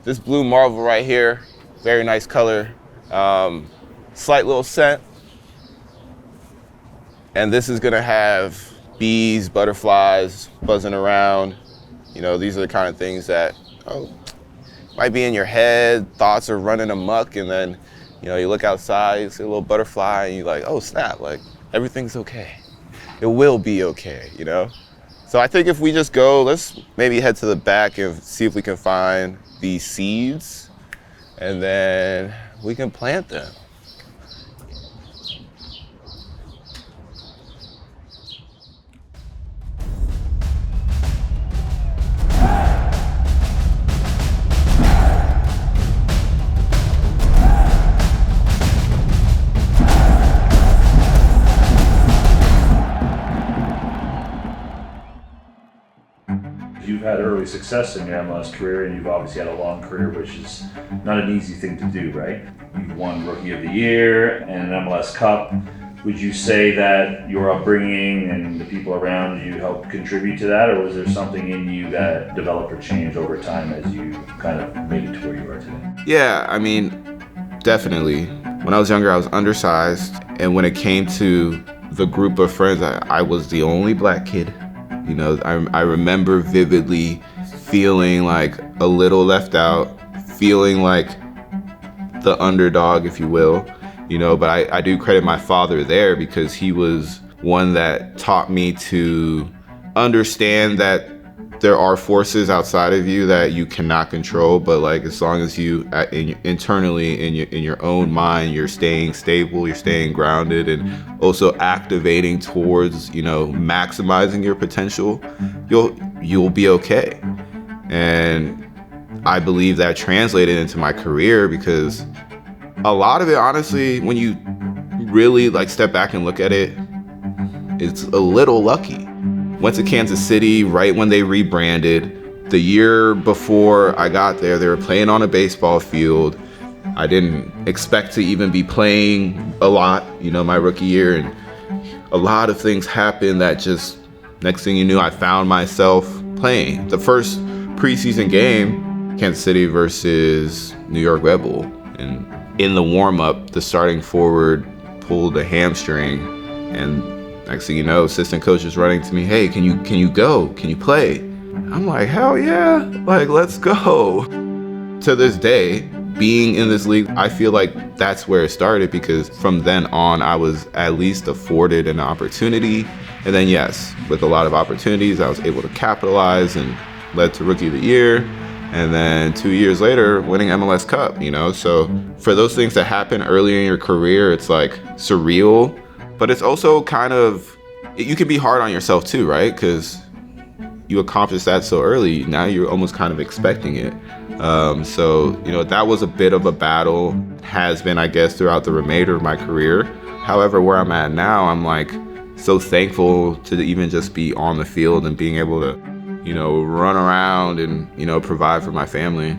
This blue marble right here, very nice color. Slight little scent. And this is gonna have bees, butterflies buzzing around. You know, these are the kind of things that might be in your head, thoughts are running amok, and then, you know, you look outside, you see a little butterfly, and you're like, oh snap, like everything's okay. It will be okay, you know? So I think if we just go, let's maybe head to the back and see if we can find these seeds, and then we can plant them. You've had early success in your MLS career, and you've obviously had a long career, which is not an easy thing to do, right? You've won Rookie of the Year and an MLS Cup. Would you say that your upbringing and the people around you helped contribute to that, or was there something in you that developed or changed over time as you kind of made it to where you are today? Yeah, I mean, definitely. When I was younger, I was undersized, and when it came to the group of friends, I was the only black kid. You know, I remember vividly feeling like a little left out, feeling like the underdog, if you will, you know, but I do credit my father there because he was one that taught me to understand that there are forces outside of you that you cannot control, but like as long as you internally in your own mind, you're staying stable, you're staying grounded, and also activating towards, you know, maximizing your potential, you'll be okay. And I believe that translated into my career because a lot of it, honestly, when you really like step back and look at it, it's a little lucky. Went to Kansas City right when they rebranded. The year before I got there, they were playing on a baseball field. I didn't expect to even be playing a lot, you know, my rookie year, and a lot of things happened that just, next thing you knew, I found myself playing. The first preseason game, Kansas City versus New York Red Bull, and in the warm-up, the starting forward pulled a hamstring, and next thing you know, assistant coach is running to me, hey, can you go? Can you play? I'm like, hell yeah, like, let's go. To this day, being in this league, I feel like that's where it started because from then on, I was at least afforded an opportunity. And then yes, with a lot of opportunities, I was able to capitalize and led to Rookie of the Year. And then 2 years later, winning MLS Cup, you know? So for those things that happen early in your career, it's like surreal. But it's also kind of, you can be hard on yourself too, right? Because you accomplished that so early, now you're almost kind of expecting it. So, you know, that was a bit of a battle, has been, I guess, throughout the remainder of my career. However, where I'm at now, I'm like so thankful to even just be on the field and being able to, you know, run around and, you know, provide for my family.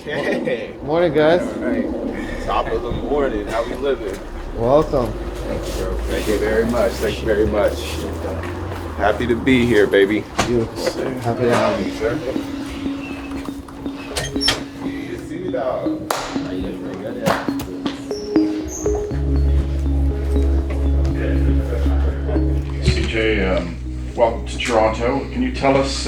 Hey. Morning, guys. All right. Top of the morning. How we living? Welcome. Thank you, bro. Thank you very much. Thank you very much. Happy to be here, baby. You. Happy to have you, sir. You see me, dog. CJ, welcome to Toronto. Can you tell us,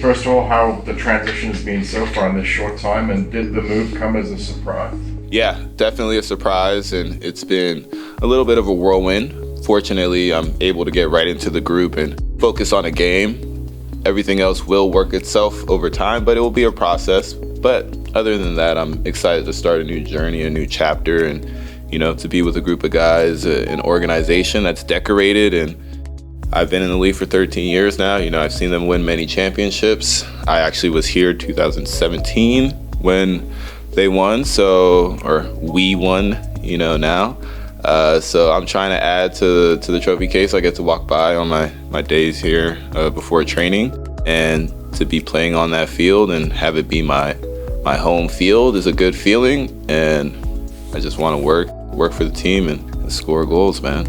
first of all, how the transition has been so far in this short time, and did the move come as a surprise? Yeah, definitely a surprise, and it's been a little bit of a whirlwind. Fortunately, I'm able to get right into the group and focus on a game. Everything else will work itself over time, but it will be a process. But other than that, I'm excited to start a new journey, a new chapter, and, you know, to be with a group of guys, an organization that's decorated. And I've been in the league for 13 years now. You know, I've seen them win many championships. I actually was here 2017 when they won, or we won, you know, now. So I'm trying to add to the trophy case. I get to walk by on my days here before training, and to be playing on that field and have it be my home field is a good feeling. And I just want to work for the team and score goals, man.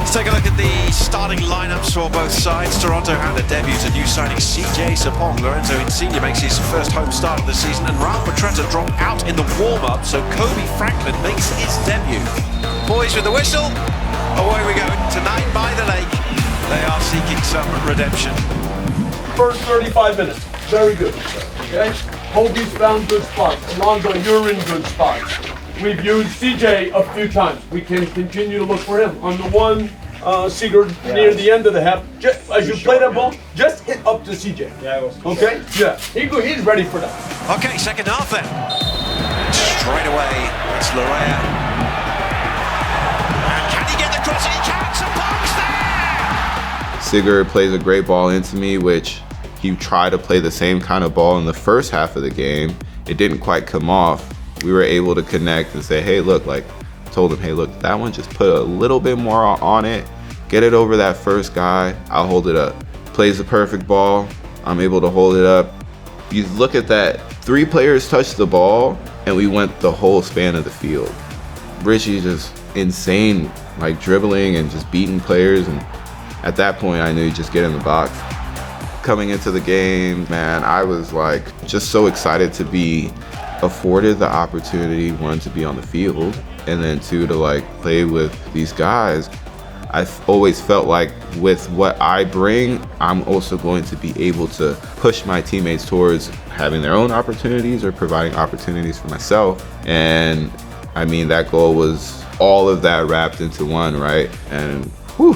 Let's take a look at the starting lineups for both sides. Toronto had a debut to new signing CJ Sapong. Lorenzo Insigne makes his first home start of the season, and Ralph Petretta dropped out in the warm-up, so Kobe Franklin makes his debut. Boys with the whistle, away we go. Tonight by the lake, they are seeking some redemption. First 35 minutes, very good. Okay, Kobe's found good spots. Alonzo, you're in good spots. We've used CJ a few times. We can continue to look for him. On the one, Sigurd, near the end of the half, just, as you play that ball, just hit up to CJ. Okay? Yeah, he's ready for that. Okay, second half then. Straight away, it's Larea. And can he get the cross? He can! Sapong's there! Sigurd plays a great ball into me, which he tried to play the same kind of ball in the first half of the game. It didn't quite come off. We were able to connect and say, hey, look, like, told him, hey, look, that one, just put a little bit more on it. Get it over that first guy. I'll hold it up. Plays the perfect ball. I'm able to hold it up. You look at that, 3 players touched the ball, and we went the whole span of the field. Richie's just insane, like dribbling and just beating players. And at that point, I knew he'd just get in the box. Coming into the game, man, I was like just so excited to be afforded the opportunity, one, to be on the field, and then 2, to like play with these guys. I've always felt like with what I bring, I'm also going to be able to push my teammates towards having their own opportunities or providing opportunities for myself. And I mean, that goal was all of that wrapped into one, right? And whew,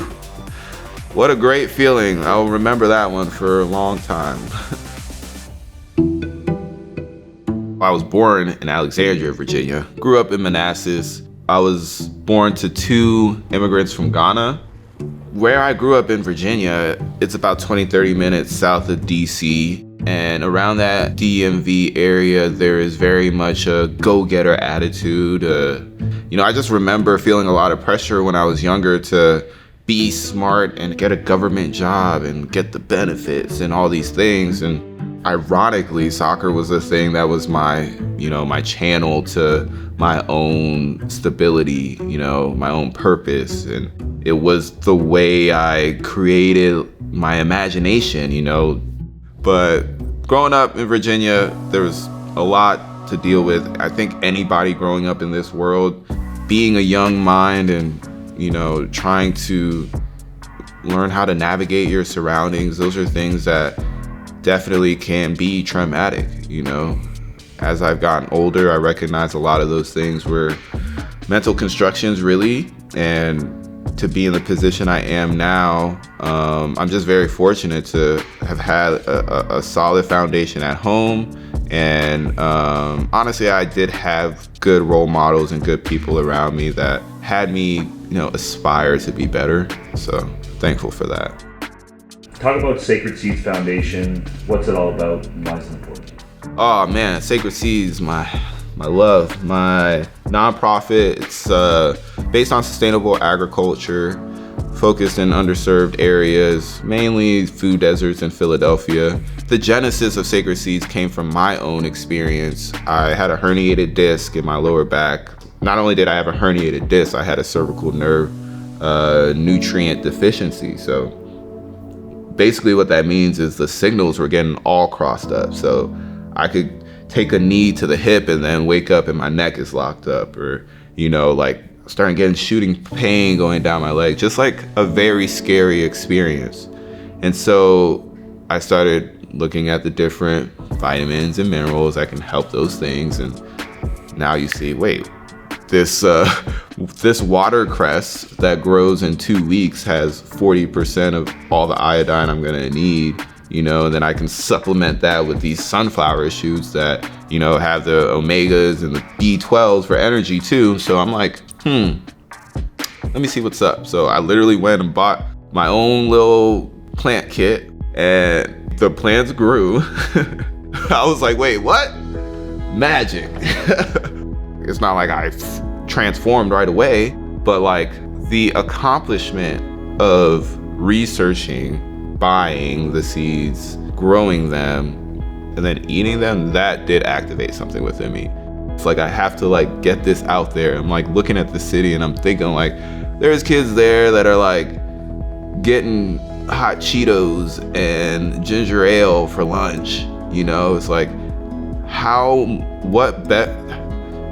what a great feeling. I'll remember that one for a long time. I was born in Alexandria, Virginia. Grew up in Manassas. I was born to 2 immigrants from Ghana. Where I grew up in Virginia, it's about 20-30 minutes south of DC. And around that DMV area, there is very much a go-getter attitude. You know, I just remember feeling a lot of pressure when I was younger to be smart and get a government job and get the benefits and all these things. And ironically, soccer was the thing that was my, you know, my channel to my own stability, you know, my own purpose. And it was the way I created my imagination, you know. But growing up in Virginia, there was a lot to deal with. I think anybody growing up in this world, being a young mind and, you know, trying to learn how to navigate your surroundings, those are things that definitely can be traumatic, you know. As I've gotten older, I recognize a lot of those things were mental constructions, really. And to be in the position I am now, I'm just very fortunate to have had a solid foundation at home. And honestly, I did have good role models and good people around me that had me, you know, aspire to be better. So thankful for that. Talk about Sacred Seeds Foundation. What's it all about and why is it important? Oh man, Sacred Seeds, my love, my nonprofit. It's based on sustainable agriculture, focused in underserved areas, mainly food deserts in Philadelphia. The genesis of Sacred Seeds came from my own experience. I had a herniated disc in my lower back. Not only did I have a herniated disc, I had a cervical nerve nutrient deficiency. So basically what that means is the signals were getting all crossed up. So I could take a knee to the hip and then wake up and my neck is locked up, or, you know, like starting getting shooting pain going down my leg, just like a very scary experience. And so I started looking at the different vitamins and minerals that can help those things. And now you see, wait, this watercress that grows in 2 weeks has 40% of all the iodine I'm gonna need, you know, and then I can supplement that with these sunflower shoots that, you know, have the omegas and the B12s for energy too. So I'm like, let me see what's up. So I literally went and bought my own little plant kit, and the plants grew. I was like, wait, what? Magic. It's not like I transformed right away, but like the accomplishment of researching, buying the seeds, growing them, and then eating them, that did activate something within me. It's like I have to like get this out there. I'm like looking at the city and I'm thinking like, there's kids there that are like getting hot Cheetos and ginger ale for lunch. You know, it's like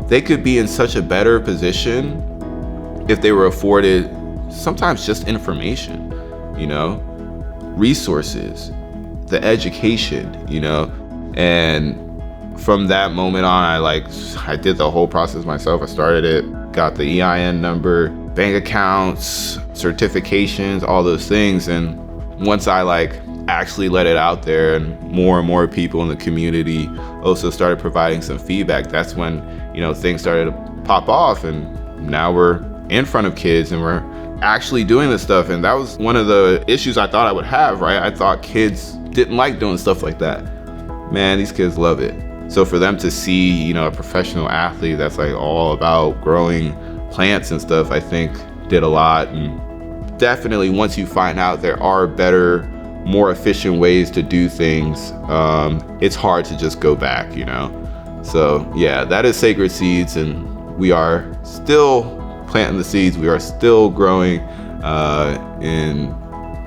they could be in such a better position if they were afforded sometimes just information, you know, resources, the education, you know. And from that moment on, I did the whole process myself. I started it, got the EIN number, bank accounts, certifications, all those things. And once I actually let it out there and more people in the community also started providing some feedback, that's when, you know, things started to pop off. And now we're in front of kids and we're actually doing this stuff. And that was one of the issues I thought I would have, right? I thought kids didn't like doing stuff like that. Man, these kids love it. So for them to see, you know, a professional athlete that's like all about growing plants and stuff, I think did a lot. And definitely once you find out there are better, more efficient ways to do things, it's hard to just go back, you know? So yeah, that is Sacred Seeds, and we are still planting the seeds. We are still growing and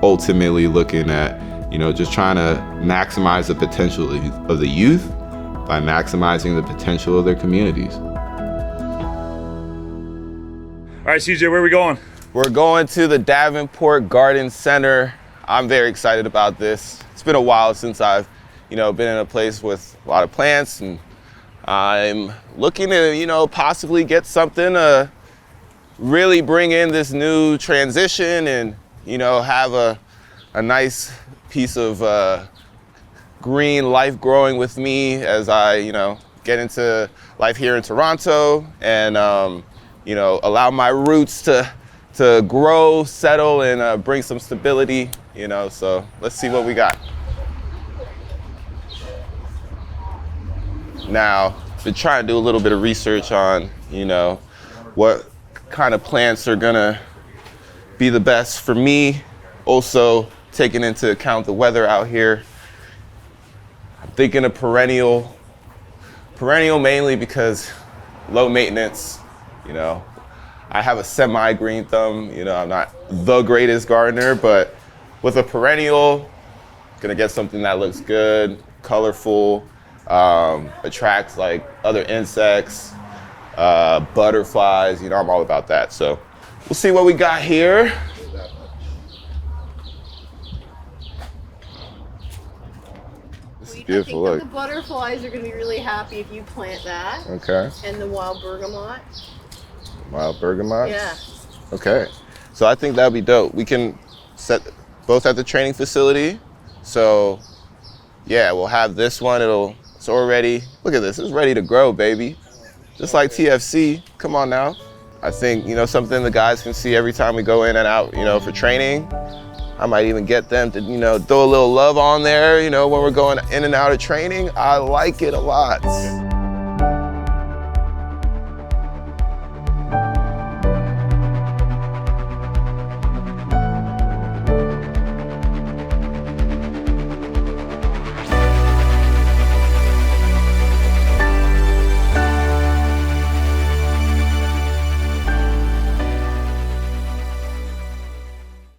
ultimately looking at, you know, just trying to maximize the potential of the youth by maximizing the potential of their communities. All right, CJ, where are we going? We're going to the Davenport Garden Center. I'm very excited about this. It's been a while since I've, you know, been in a place with a lot of plants, and I'm looking to, you know, possibly get something to really bring in this new transition and, you know, have a nice piece of green life growing with me as I, you know, get into life here in Toronto and, you know, allow my roots to grow, settle, and bring some stability, you know. So let's see what we got. Now, been trying to do a little bit of research on, you know, what kind of plants are gonna be the best for me. Also taking into account the weather out here. I'm thinking of perennial mainly because low maintenance, you know. I have a semi-green thumb, you know, I'm not the greatest gardener, but with a perennial, gonna get something that looks good, colorful, attracts like other insects, butterflies, you know, I'm all about that. So we'll see what we got here. Beautiful. I Look. think that the butterflies are going to be really happy if you plant that. Okay. And the wild bergamot. Wild bergamot? Yeah. Okay. So I think that'd be dope. We can set both at the training facility. So yeah, we'll have this one. It's already, look at this. It's ready to grow, baby. Just like TFC. Come on now. I think, you know, something the guys can see every time we go in and out, you know, for training. I might even get them to, you know, throw a little love on there, you know, when we're going in and out of training. I like it a lot.